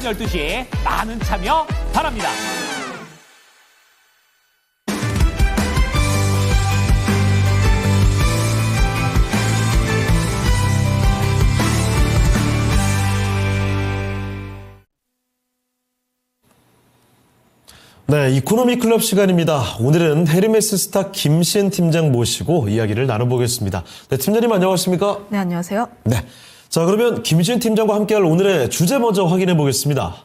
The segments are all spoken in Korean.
12시에 많은 참여 바랍니다. 네, 이코노미 클럽 시간입니다. 오늘은 헤르메스 스타 김시은 팀장 모시고 이야기를 나눠보겠습니다. 네, 팀장님 안녕하십니까? 네, 안녕하세요. 네. 자, 그러면 김시은 팀장과 함께할 오늘의 주제 먼저 확인해 보겠습니다.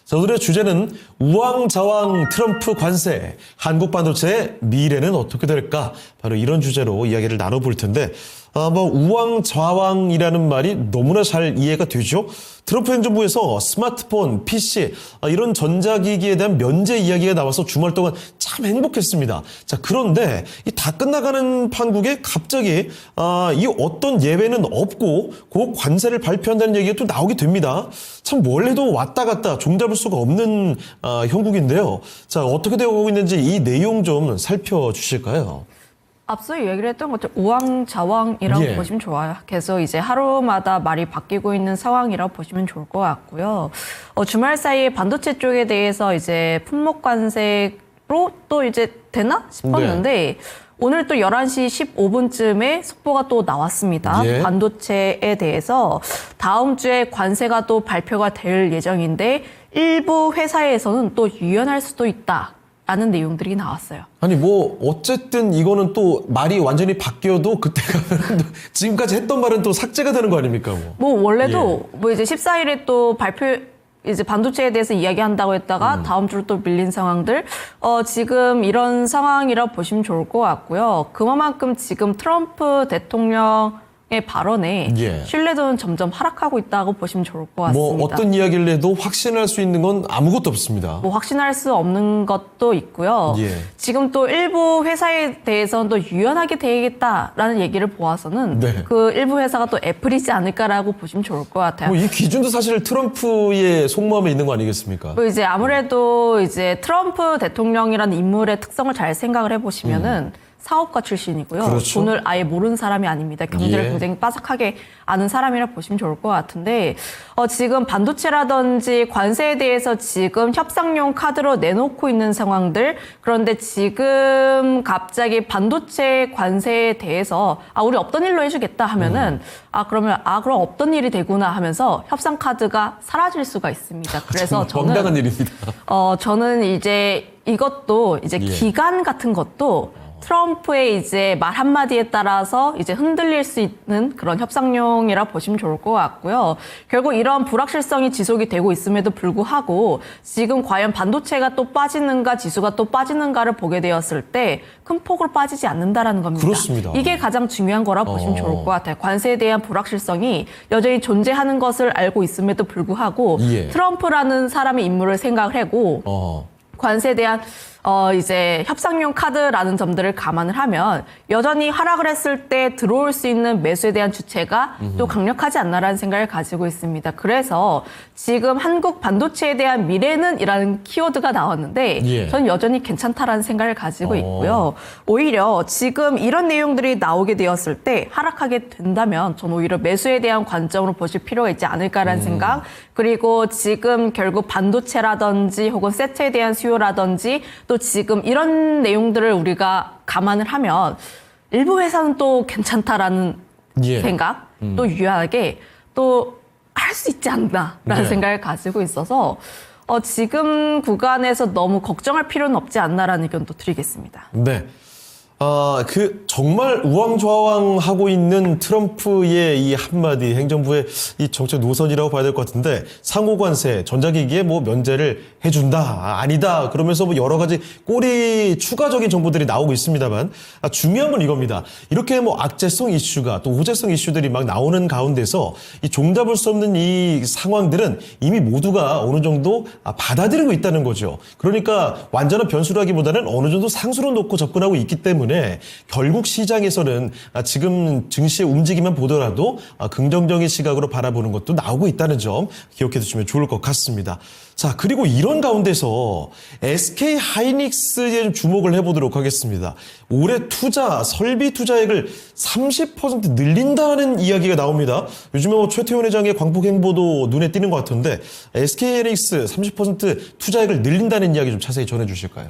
자, 오늘의 주제는 우왕좌왕 트럼프 관세, 한국 반도체의 미래는 어떻게 될까? 바로 이런 주제로 이야기를 나눠볼 텐데, 우왕좌왕이라는 말이 너무나 잘 이해가 되죠? 트럼프 행정부에서 스마트폰, PC, 이런 전자기기에 대한 면제 이야기가 나와서 주말 동안 참 행복했습니다. 자, 그런데 이 다 끝나가는 판국에 갑자기 이 어떤 예외는 없고 그 관세를 발표한다는 얘기가 또 나오게 됩니다. 참 뭘 해도 왔다 갔다 종잡을 수가 없는 형국인데요. 자, 어떻게 되고 있는지 이 내용 좀 살펴주실까요? 앞서 얘기를 했던 것처럼 우왕좌왕이라고 예. 보시면 좋아요. 계속 이제 하루마다 말이 바뀌고 있는 상황이라고 보시면 좋을 것 같고요. 주말 사이에 반도체 쪽에 대해서 이제 품목 관세로 또 이제 되나 싶었는데 오늘 또 11시 15분쯤에 속보가 또 나왔습니다. 예. 반도체에 대해서 다음 주에 관세가 또 발표가 될 예정인데 일부 회사에서는 또 유연할 수도 있다. 라는 내용들이 나왔어요. 아니 어쨌든 이거는 또 말이 완전히 바뀌어도 그때 가면 지금까지 했던 말은 또 삭제가 되는 거 아닙니까? 원래도 이제 14일에 또 이제 반도체에 대해서 이야기한다고 했다가 다음 주로 또 밀린 상황들 지금 이런 상황이라고 보시면 좋을 것 같고요. 그만큼 지금 트럼프 대통령의 발언에 신뢰도는 점점 하락하고 있다고 보시면 좋을 것 같습니다. 어떤 이야기를 해도 확신할 수 있는 건 아무것도 없습니다. 확신할 수 없는 것도 있고요. 지금 또 일부 회사에 대해서는 또 유연하게 되겠다라는 얘기를 보아서는 그 일부 회사가 또 애플이지 않을까라고 보시면 좋을 것 같아요. 이 기준도 사실 트럼프의 속마음에 있는 거 아니겠습니까? 이제 아무래도 이제 트럼프 대통령이라는 인물의 특성을 잘 생각을 해보시면은 사업가 출신이고요. 그렇죠. 돈을 아예 모르는 사람이 아닙니다. 경제를 굉장히 빠삭하게 아는 사람이라 보시면 좋을 것 같은데 지금 반도체라든지 관세에 대해서 지금 협상용 카드로 내놓고 있는 상황들 그런데 지금 갑자기 반도체 관세에 대해서 우리 없던 일로 해주겠다 하면은 그럼 없던 일이 되구나 하면서 협상 카드가 사라질 수가 있습니다. 그래서 정당한 일입니다. 저는 이제 이것도 이제 기간 같은 것도 트럼프의 이제 말 한마디에 따라서 이제 흔들릴 수 있는 그런 협상용이라 보시면 좋을 것 같고요. 결국 이런 불확실성이 지속이 되고 있음에도 불구하고 지금 과연 반도체가 또 빠지는가 지수가 또 빠지는가를 보게 되었을 때 큰 폭으로 빠지지 않는다라는 겁니다. 그렇습니다. 이게 가장 중요한 거라 보시면 좋을 것 같아요. 관세에 대한 불확실성이 여전히 존재하는 것을 알고 있음에도 불구하고 트럼프라는 사람의 인물을 생각을 하고 관세에 대한 이제 협상용 카드라는 점들을 감안을 하면 여전히 하락을 했을 때 들어올 수 있는 매수에 대한 주체가 또 강력하지 않나라는 생각을 가지고 있습니다. 그래서 지금 한국 반도체에 대한 미래는 이라는 키워드가 나왔는데 저는 여전히 괜찮다라는 생각을 가지고 있고요. 오히려 지금 이런 내용들이 나오게 되었을 때 하락하게 된다면 저는 오히려 매수에 대한 관점으로 보실 필요가 있지 않을까라는 생각 그리고 지금 결국 반도체라든지 혹은 세트에 대한 수요라든지 또 지금 이런 내용들을 우리가 감안을 하면 일부 회사는 또 괜찮다라는 생각, 또 유연하게 또 할 수 있지 않나라는 생각을 가지고 있어서 지금 구간에서 너무 걱정할 필요는 없지 않나라는 의견도 드리겠습니다. 네. 정말 우왕좌왕하고 있는 트럼프의 이 한마디 행정부의 이 정책 노선이라고 봐야 될 것 같은데 상호관세, 전자기기에 면제를 해준다, 아니다 그러면서 여러 가지 꼬리 추가적인 정보들이 나오고 있습니다만 중요한 건 이겁니다. 이렇게 악재성 이슈가 또 호재성 이슈들이 막 나오는 가운데서 이 종잡을 수 없는 이 상황들은 이미 모두가 어느 정도 받아들이고 있다는 거죠. 그러니까 완전한 변수라기보다는 어느 정도 상수로 놓고 접근하고 있기 때문에 때문에 결국 시장에서는 지금 증시의 움직임만 보더라도 긍정적인 시각으로 바라보는 것도 나오고 있다는 점 기억해 두시면 좋을 것 같습니다. 자, 그리고 이런 가운데서 SK 하이닉스에 좀 주목을 해보도록 하겠습니다. 올해 설비 투자액을 30% 늘린다는 이야기가 나옵니다. 요즘에 뭐 최태원 회장의 광폭 행보도 눈에 띄는 것 같은데 SK 하이닉스 30% 투자액을 늘린다는 이야기 좀 자세히 전해주실까요?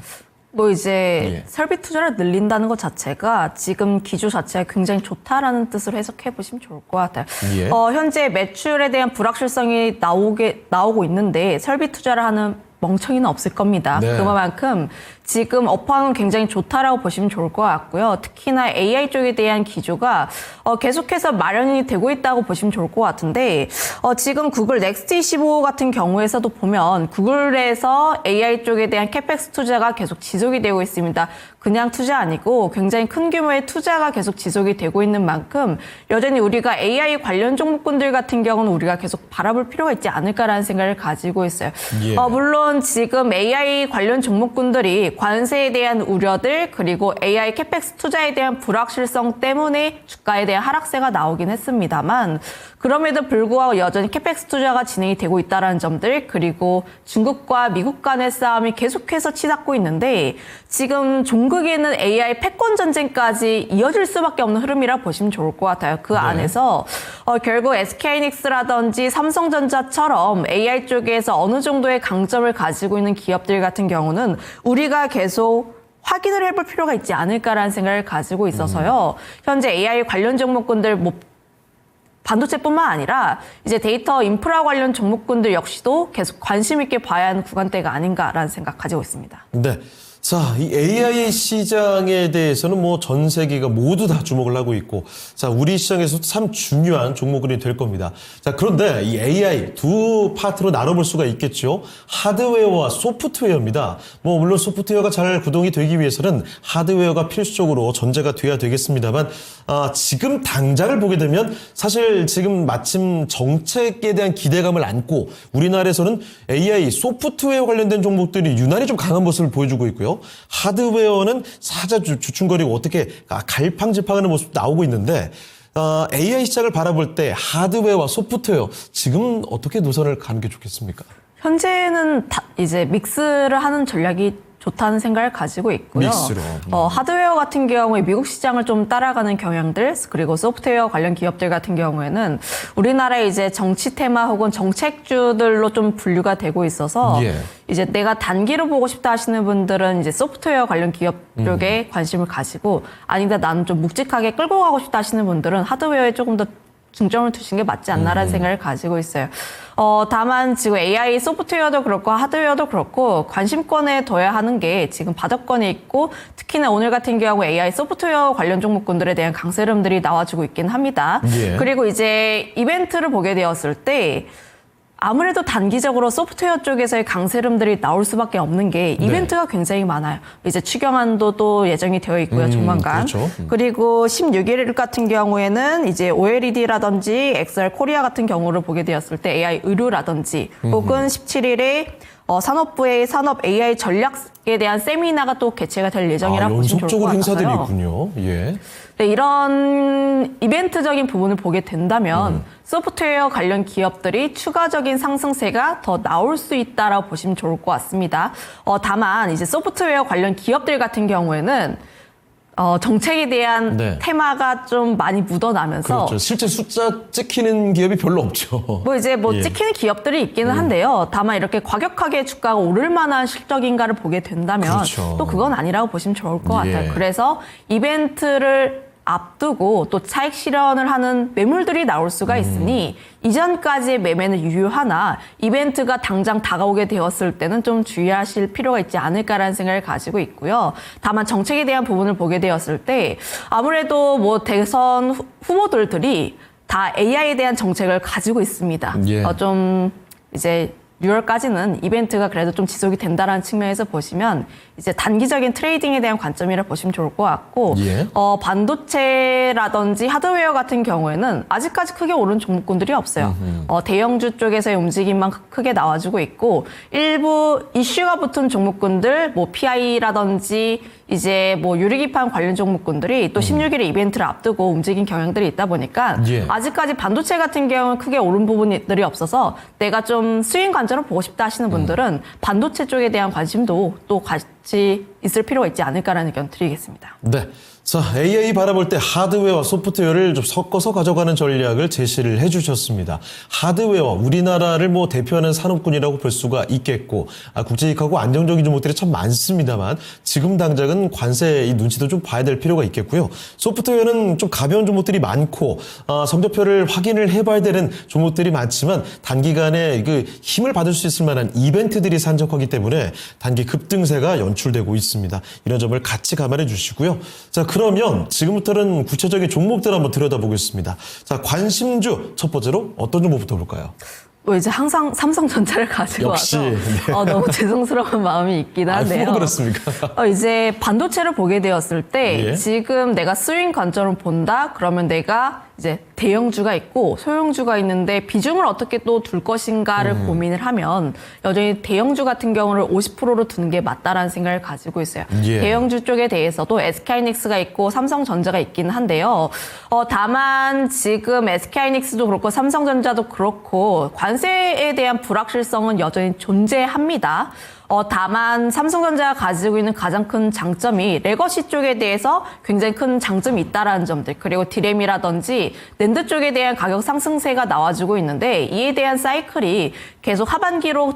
뭐 이제 설비 투자를 늘린다는 것 자체가 지금 기조 자체가 굉장히 좋다라는 뜻으로 해석해 보시면 좋을 것 같아요. 현재 매출에 대한 불확실성이 나오고 있는데 설비 투자를 하는 멍청이는 없을 겁니다. 네. 그만큼 지금 업황은 굉장히 좋다라고 보시면 좋을 것 같고요. 특히나 AI 쪽에 대한 기조가 계속해서 마련이 되고 있다고 보시면 좋을 것 같은데 지금 구글 넥스트 25 같은 경우에서도 보면 구글에서 AI 쪽에 대한 캐펙스 투자가 계속 지속이 되고 있습니다. 그냥 투자 아니고 굉장히 큰 규모의 투자가 계속 지속이 되고 있는 만큼 여전히 우리가 AI 관련 종목군들 같은 경우는 우리가 계속 바라볼 필요가 있지 않을까라는 생각을 가지고 있어요. 물론 지금 AI 관련 종목군들이 관세에 대한 우려들 그리고 AI 캐펙스 투자에 대한 불확실성 때문에 주가에 대한 하락세가 나오긴 했습니다만 그럼에도 불구하고 여전히 캐펙스 투자가 진행이 되고 있다는 점들 그리고 중국과 미국 간의 싸움이 계속해서 치닫고 있는데 지금 종국에는 AI 패권 전쟁까지 이어질 수밖에 없는 흐름이라 보시면 좋을 것 같아요. 그 안에서 결국 SK하이닉스라든지 삼성전자처럼 AI 쪽에서 어느 정도의 강점을 가지고 있는 기업들 같은 경우는 우리가 계속 확인을 해볼 필요가 있지 않을까라는 생각을 가지고 있어서요. 현재 AI 관련 종목군들 반도체뿐만 아니라 이제 데이터 인프라 관련 종목군들 역시도 계속 관심 있게 봐야 하는 구간대가 아닌가라는 생각 가지고 있습니다. 네. 자, 이 AI 시장에 대해서는 뭐 전 세계가 모두 다 주목을 하고 있고, 자, 우리 시장에서도 참 중요한 종목군이 될 겁니다. 자, 그런데 이 AI 두 파트로 나눠볼 수가 있겠죠. 하드웨어와 소프트웨어입니다. 뭐, 물론 소프트웨어가 잘 구동이 되기 위해서는 하드웨어가 필수적으로 전제가 돼야 되겠습니다만, 지금 당장을 보게 되면 사실 지금 마침 정책에 대한 기대감을 안고 우리나라에서는 AI 소프트웨어 관련된 종목들이 유난히 좀 강한 모습을 보여주고 있고요. 하드웨어는 살짝 주춤거리고 어떻게 갈팡질팡하는 모습도 나오고 있는데 AI 시장을 바라볼 때 하드웨어와 소프트웨어 지금 어떻게 노선을 가는 게 좋겠습니까? 현재는 이제 믹스를 하는 전략이 좋다는 생각을 가지고 있고요. 믹스로. 하드웨어 같은 경우에 미국 시장을 좀 따라가는 경향들 그리고 소프트웨어 관련 기업들 같은 경우에는 우리나라의 이제 정치 테마 혹은 정책주들로 좀 분류가 되고 있어서 이제 내가 단기로 보고 싶다 하시는 분들은 이제 소프트웨어 관련 기업 쪽에 관심을 가지고 아니다 나는 좀 묵직하게 끌고 가고 싶다 하시는 분들은 하드웨어에 조금 더 중점을 두신 게 맞지 않나라는 생각을 가지고 있어요. 다만 지금 AI 소프트웨어도 그렇고 하드웨어도 그렇고 관심권에 둬야 하는 게 지금 바닥권에 있고 특히나 오늘 같은 경우 AI 소프트웨어 관련 종목군들에 대한 강세 흐름들이 나와주고 있긴 합니다. 그리고 이제 이벤트를 보게 되었을 때 아무래도 단기적으로 소프트웨어 쪽에서의 강세 흐름들이 나올 수밖에 없는 게 이벤트가 굉장히 많아요. 이제 추경안도 또 예정이 되어 있고요, 조만간. 그렇죠. 그리고 16일 같은 경우에는 이제 OLED라든지 XR 코리아 같은 경우를 보게 되었을 때 AI 의료라든지 혹은 17일에 산업부의 산업 AI 전략에 대한 세미나가 또 개최가 될 예정이라고 보시면 좋을 것 연속적으로 같아요. 행사들이 있군요. 네, 이런 이벤트적인 부분을 보게 된다면 소프트웨어 관련 기업들이 추가적인 상승세가 더 나올 수 있다라고 보시면 좋을 것 같습니다. 다만 이제 소프트웨어 관련 기업들 같은 경우에는 정책에 대한 테마가 좀 많이 묻어나면서 그렇죠. 실제 숫자 찍히는 기업이 별로 없죠. 찍히는 기업들이 있기는 한데요. 다만 이렇게 과격하게 주가가 오를 만한 실적인가를 보게 된다면 또 그건 아니라고 보시면 좋을 것 같아요. 그래서 이벤트를 앞두고 또 차익 실현을 하는 매물들이 나올 수가 있으니 이전까지의 매매는 유효하나 이벤트가 당장 다가오게 되었을 때는 좀 주의하실 필요가 있지 않을까라는 생각을 가지고 있고요. 다만 정책에 대한 부분을 보게 되었을 때 아무래도 뭐 대선 후보들이 다 AI에 대한 정책을 가지고 있습니다. 좀 이제 6월까지는 이벤트가 그래도 좀 지속이 된다라는 측면에서 보시면 이제 단기적인 트레이딩에 대한 관점이라 보시면 좋을 것 같고 반도체라든지 하드웨어 같은 경우에는 아직까지 크게 오른 종목군들이 없어요. 대형주 쪽에서의 움직임만 크게 나와주고 있고 일부 이슈가 붙은 종목군들 뭐 PI라든지 이제 뭐 유리기판 관련 종목군들이 또 16일에 이벤트를 앞두고 움직인 경향들이 있다 보니까 예. 아직까지 반도체 같은 경우는 크게 오른 부분들이 없어서 내가 좀 스윙 관점을 보고 싶다 하시는 분들은 반도체 쪽에 대한 관심도 또 같이 있을 필요가 있지 않을까라는 의견 드리겠습니다. 네. 자, AI 바라볼 때 하드웨어와 소프트웨어를 좀 섞어서 가져가는 전략을 제시를 해주셨습니다. 하드웨어, 우리나라를 뭐 대표하는 산업군이라고 볼 수가 있겠고, 국제이익하고 안정적인 종목들이 참 많습니다만, 지금 당장은 관세 이 눈치도 좀 봐야 될 필요가 있겠고요. 소프트웨어는 좀 가벼운 종목들이 많고, 성적표를 확인을 해봐야 되는 종목들이 많지만, 단기간에 그 힘을 받을 수 있을 만한 이벤트들이 산적하기 때문에 단기 급등세가 연출되고 있습니다. 이런 점을 같이 감안해 주시고요. 자, 그러면 지금부터는 구체적인 종목들 한번 들여다보겠습니다. 자, 관심주 첫 번째로 어떤 종목부터 볼까요? 이제 항상 삼성전자를 가지고 역시, 와서 네. 너무 죄송스러운 마음이 있긴 한데요. 뭐 그렇습니까? 이제 반도체를 보게 되었을 때 예. 지금 내가 스윙 관점을 본다? 그러면 내가 이제 대형주가 있고 소형주가 있는데 비중을 어떻게 또 둘 것인가를 고민을 하면 여전히 대형주 같은 경우를 50%로 두는 게 맞다라는 생각을 가지고 있어요. 예. 대형주 쪽에 대해서도 SK하이닉스가 있고 삼성전자가 있긴 한데요. 다만 지금 SK하이닉스도 그렇고 삼성전자도 그렇고 관세에 대한 불확실성은 여전히 존재합니다. 다만 삼성전자가 가지고 있는 가장 큰 장점이 레거시 쪽에 대해서 굉장히 큰 장점이 있다라는 점들, 그리고 디램이라든지 낸드 쪽에 대한 가격 상승세가 나와주고 있는데 이에 대한 사이클이 계속 하반기로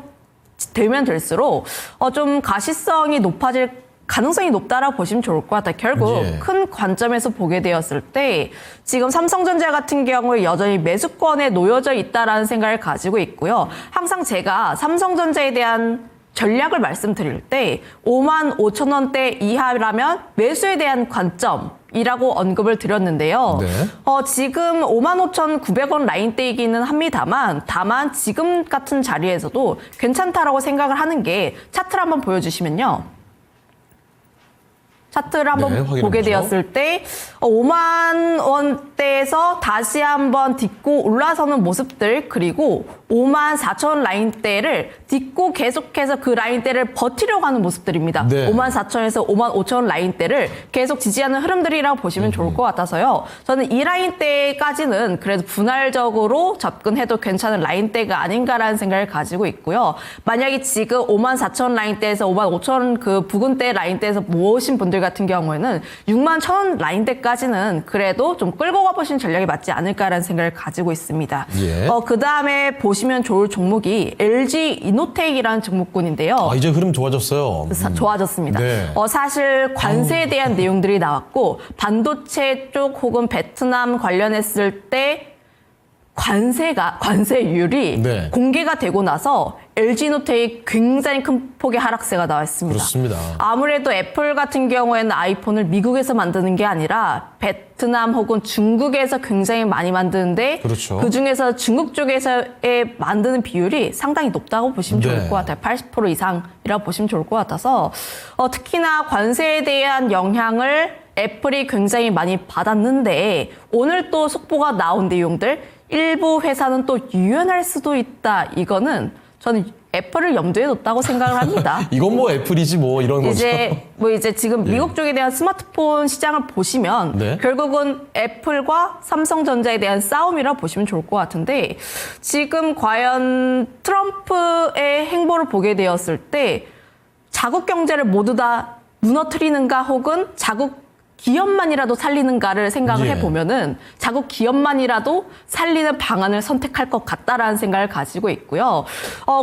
되면 될수록 좀 가시성이 높아질 가능성이 높다라고 보시면 좋을 것 같아요. 결국 예. 큰 관점에서 보게 되었을 때 지금 삼성전자 같은 경우에 여전히 매수권에 놓여져 있다라는 생각을 가지고 있고요. 항상 제가 삼성전자에 대한 전략을 말씀드릴 때 55,000원대 이하라면 매수에 대한 관점이라고 언급을 드렸는데요. 네. 지금 55,900원 라인대이기는 합니다만 다만 지금 같은 자리에서도 괜찮다라고 생각을 하는 게 차트를 한번 보여주시면요. 차트를 한번 네, 보게 되었을 때 5만 원대에서 다시 한번 딛고 올라서는 모습들, 그리고 5만 4천 원 라인대를 딛고 계속해서 그 라인대를 버티려고 하는 모습들입니다. 네. 5만 4천에서 5만 5천 원 라인대를 계속 지지하는 흐름들이라고 보시면 좋을 것 같아서요. 저는 이 라인대까지는 그래도 분할적으로 접근해도 괜찮은 라인대가 아닌가라는 생각을 가지고 있고요. 만약에 지금 5만 4천 원 라인대에서 5만 5천 원 그 부근대 라인대에서 모으신 분들 같은 경우에는 6만 1천 원 라인대까지는 그래도 좀 끌고 가보신 전략이 맞지 않을까라는 생각을 가지고 있습니다. 예. 그 다음에 보시면 좋을 종목이 LG 이노텍이라는 종목군인데요. 이제 흐름 좋아졌어요. 좋아졌습니다. 네. 사실 관세에 대한 내용들이 나왔고 반도체 쪽 혹은 베트남 관련했을 때 관세율이 네. 공개가 되고 나서 LG노텍이 굉장히 큰 폭의 하락세가 나왔습니다. 그렇습니다. 아무래도 애플 같은 경우에는 아이폰을 미국에서 만드는 게 아니라 베트남 혹은 중국에서 굉장히 많이 만드는데 그렇죠. 그중에서 중국 쪽에서의 만드는 비율이 상당히 높다고 보시면 네. 좋을 것 같아요. 80% 이상이라고 보시면 좋을 것 같아서 특히나 관세에 대한 영향을 애플이 굉장히 많이 받았는데 오늘 또 속보가 나온 내용들 일부 회사는 또 유연할 수도 있다. 이거는 저는 애플을 염두에 뒀다고 생각을 합니다. 이건 뭐 애플이지 뭐 이런 거죠. 이제 지금 미국 쪽에 대한 스마트폰 시장을 보시면 네. 결국은 애플과 삼성전자에 대한 싸움이라고 보시면 좋을 것 같은데 지금 과연 트럼프의 행보를 보게 되었을 때 자국 경제를 모두 다 무너뜨리는가 혹은 자국 기업만이라도 살리는가를 생각을 예. 해보면은 자국 기업만이라도 살리는 방안을 선택할 것 같다라는 생각을 가지고 있고요.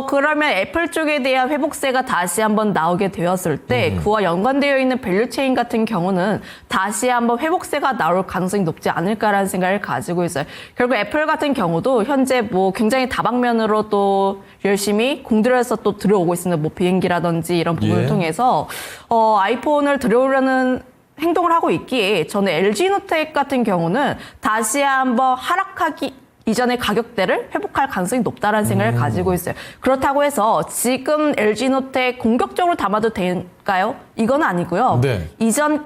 그러면 애플 쪽에 대한 회복세가 다시 한번 나오게 되었을 때 그와 연관되어 있는 밸류체인 같은 경우는 다시 한번 회복세가 나올 가능성이 높지 않을까라는 생각을 가지고 있어요. 결국 애플 같은 경우도 현재 뭐 굉장히 다방면으로 또 열심히 공들여서 또 들어오고 있습니다. 뭐 비행기라든지 이런 부분을 예. 통해서 아이폰을 들여오려는 행동을 하고 있기에 저는 LG노텍 같은 경우는 다시 한번 하락하기 이전의 가격대를 회복할 가능성이 높다는 생각을 가지고 있어요. 그렇다고 해서 지금 LG노텍 공격적으로 담아도 될까요? 이건 아니고요. 네. 이전의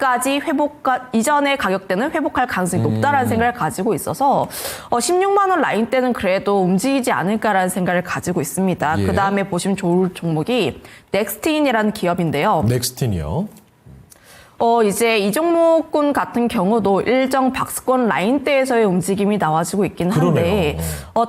가격대는 회복할 가능성이 높다는 생각을 가지고 있어서 16만 원 라인대는 그래도 움직이지 않을까라는 생각을 가지고 있습니다. 예. 그다음에 보시면 좋을 종목이 넥스틴이라는 기업인데요. 넥스틴이요. 이제 이 종목군 같은 경우도 일정 박스권 라인대에서의 움직임이 나와지고 있긴 한데,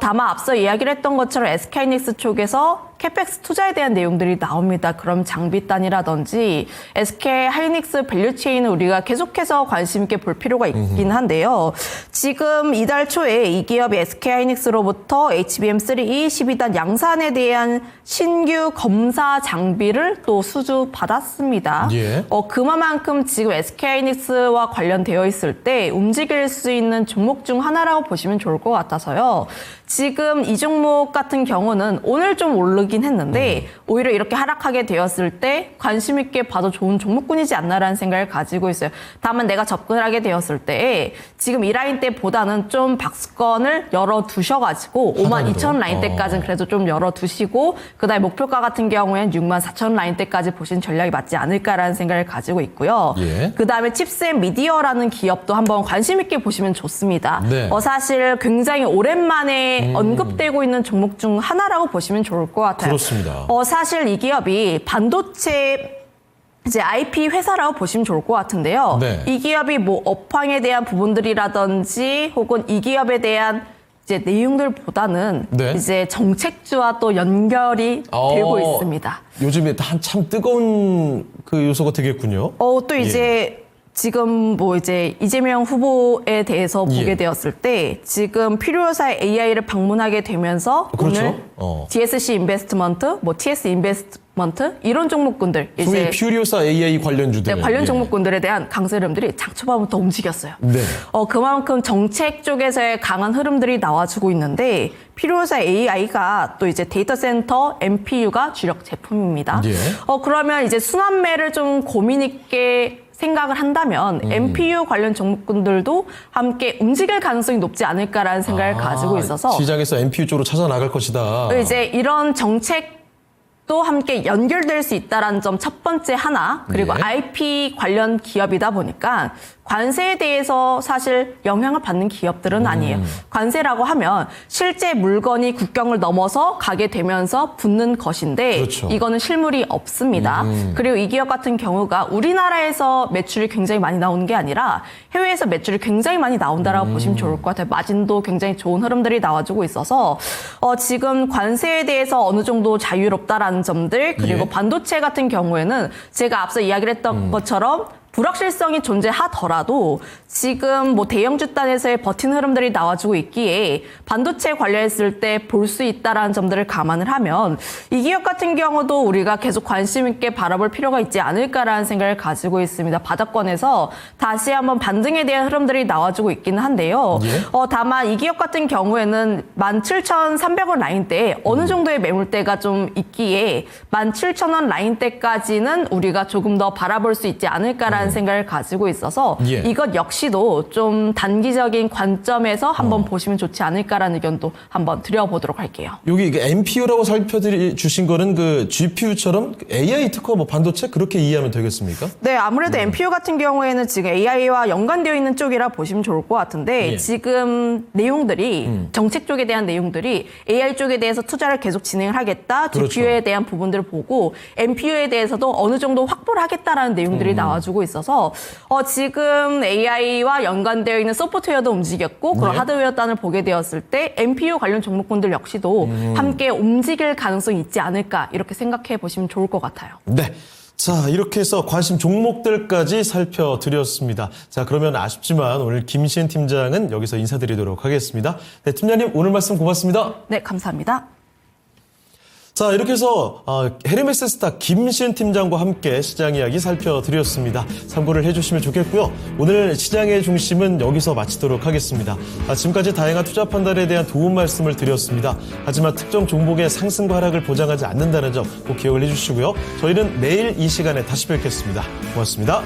다만 앞서 이야기를 했던 것처럼 SK하이닉스 쪽에서 캐펙스 투자에 대한 내용들이 나옵니다. 그럼 장비단이라든지 SK하이닉스 밸류체인은 우리가 계속해서 관심 있게 볼 필요가 있긴 한데요. 지금 이달 초에 이 기업이 SK하이닉스로부터 HBM3E 12단 양산에 대한 신규 검사 장비를 또 수주받았습니다. 예. 그만큼 지금 SK하이닉스와 관련되어 있을 때 움직일 수 있는 종목 중 하나라고 보시면 좋을 것 같아서요. 지금 이 종목 같은 경우는 오늘 좀 오르긴 했는데 오히려 이렇게 하락하게 되었을 때 관심 있게 봐도 좋은 종목군이지 않나라는 생각을 가지고 있어요. 다만 내가 접근을 하게 되었을 때 지금 이 라인 때보다는 좀 박스권을 열어두셔가지고 52,000 라인 때까지는 그래도 좀 열어두시고 그다음에 목표가 같은 경우에는 64,000 라인 때까지 보신 전략이 맞지 않을까라는 생각을 가지고 있고요. 예. 그다음에 칩스앤미디어라는 기업도 한번 관심 있게 보시면 좋습니다. 네. 사실 굉장히 오랜만에 언급되고 있는 종목 중 하나라고 보시면 좋을 것 같아요. 그렇습니다. 사실 이 기업이 반도체 이제 IP 회사라고 보시면 좋을 것 같은데요. 네. 이 기업이 뭐 업황에 대한 부분들이라든지 혹은 이 기업에 대한 이제 내용들보다는 네. 이제 정책주와 또 연결이 되고 있습니다. 요즘에 한참 뜨거운 그 요소가 되겠군요. 또 이제 지금 뭐 이제 이재명 후보에 대해서 보게 예. 되었을 때 지금 필요사 AI를 방문하게 되면서 그렇죠. 오늘 DSC 인베스트먼트, 뭐 TS 인베스트먼트 이런 종목군들 소위 퓨리오사 AI 관련주들. 네, 관련 예. 종목군들에 대한 강세 흐름들이 장 초반부터 움직였어요. 네. 그만큼 정책 쪽에서의 강한 흐름들이 나와주고 있는데 필요사 AI가 또 이제 데이터 센터 MPU가 주력 제품입니다. 예. 그러면 이제 순환매를 좀 고민 있게 생각을 한다면 MPU 관련 종목군들도 함께 움직일 가능성이 높지 않을까라는 생각을 가지고 있어서 시장에서 MPU 쪽으로 찾아 나갈 것이다. 이제 이런 정책도 함께 연결될 수 있다라는 점 첫 번째 하나, 그리고 예. IP 관련 기업이다 보니까 관세에 대해서 사실 영향을 받는 기업들은 아니에요. 관세라고 하면 실제 물건이 국경을 넘어서 가게 되면서 붙는 것인데 그렇죠. 이거는 실물이 없습니다. 그리고 이 기업 같은 경우가 우리나라에서 매출이 굉장히 많이 나오는 게 아니라 해외에서 매출이 굉장히 많이 나온다라고 보시면 좋을 것 같아요. 마진도 굉장히 좋은 흐름들이 나와주고 있어서 지금 관세에 대해서 어느 정도 자유롭다라는 점들 그리고 예. 반도체 같은 경우에는 제가 앞서 이야기를 했던 것처럼 불확실성이 존재하더라도 지금 뭐 대형주 단에서의 버틴 흐름들이 나와주고 있기에 반도체 관련했을 때 볼 수 있다라는 점들을 감안을 하면 이 기업 같은 경우도 우리가 계속 관심 있게 바라볼 필요가 있지 않을까라는 생각을 가지고 있습니다. 바닥권에서 다시 한번 반등에 대한 흐름들이 나와주고 있기는 한데요. 예? 다만 이 기업 같은 경우에는 17,300원 라인대에 어느 정도의 매물대가 좀 있기에 17,000원 라인대까지는 우리가 조금 더 바라볼 수 있지 않을까라는 생각을 가지고 있어서 예. 이것 역시도 좀 단기적인 관점에서 한번 보시면 좋지 않을까라는 의견도 한번 드려보도록 할게요. 여기 이게 MPU라고 살펴주신 거는 그 GPU처럼 AI 특화 뭐 반도체 그렇게 이해하면 되겠습니까? 네, 아무래도 MPU 같은 경우에는 지금 AI와 연관되어 있는 쪽이라 보시면 좋을 것 같은데 예. 지금 내용들이 정책 쪽에 대한 내용들이 AI 쪽에 대해서 투자를 계속 진행을 하겠다. 그렇죠. GPU에 대한 부분들을 보고 MPU에 대해서도 어느 정도 확보를 하겠다라는 내용들이 나와주고 있어서 지금 AI와 연관되어 있는 소프트웨어도 움직였고 그런 네. 하드웨어 단을 보게 되었을 때 MPU 관련 종목군들 역시도 함께 움직일 가능성이 있지 않을까 이렇게 생각해 보시면 좋을 것 같아요. 네. 자, 이렇게 해서 관심 종목들까지 살펴드렸습니다. 자, 그러면 아쉽지만 오늘 김시은 팀장은 여기서 인사드리도록 하겠습니다. 네, 팀장님 오늘 말씀 고맙습니다. 네, 감사합니다. 자, 이렇게 해서 헤르메스스타 김시은 팀장과 함께 시장 이야기 살펴드렸습니다. 참고를 해주시면 좋겠고요. 오늘 시장의 중심은 여기서 마치도록 하겠습니다. 지금까지 다양한 투자 판단에 대한 도움 말씀을 드렸습니다. 하지만 특정 종목의 상승과 하락을 보장하지 않는다는 점 꼭 기억을 해주시고요. 저희는 내일 이 시간에 다시 뵙겠습니다. 고맙습니다.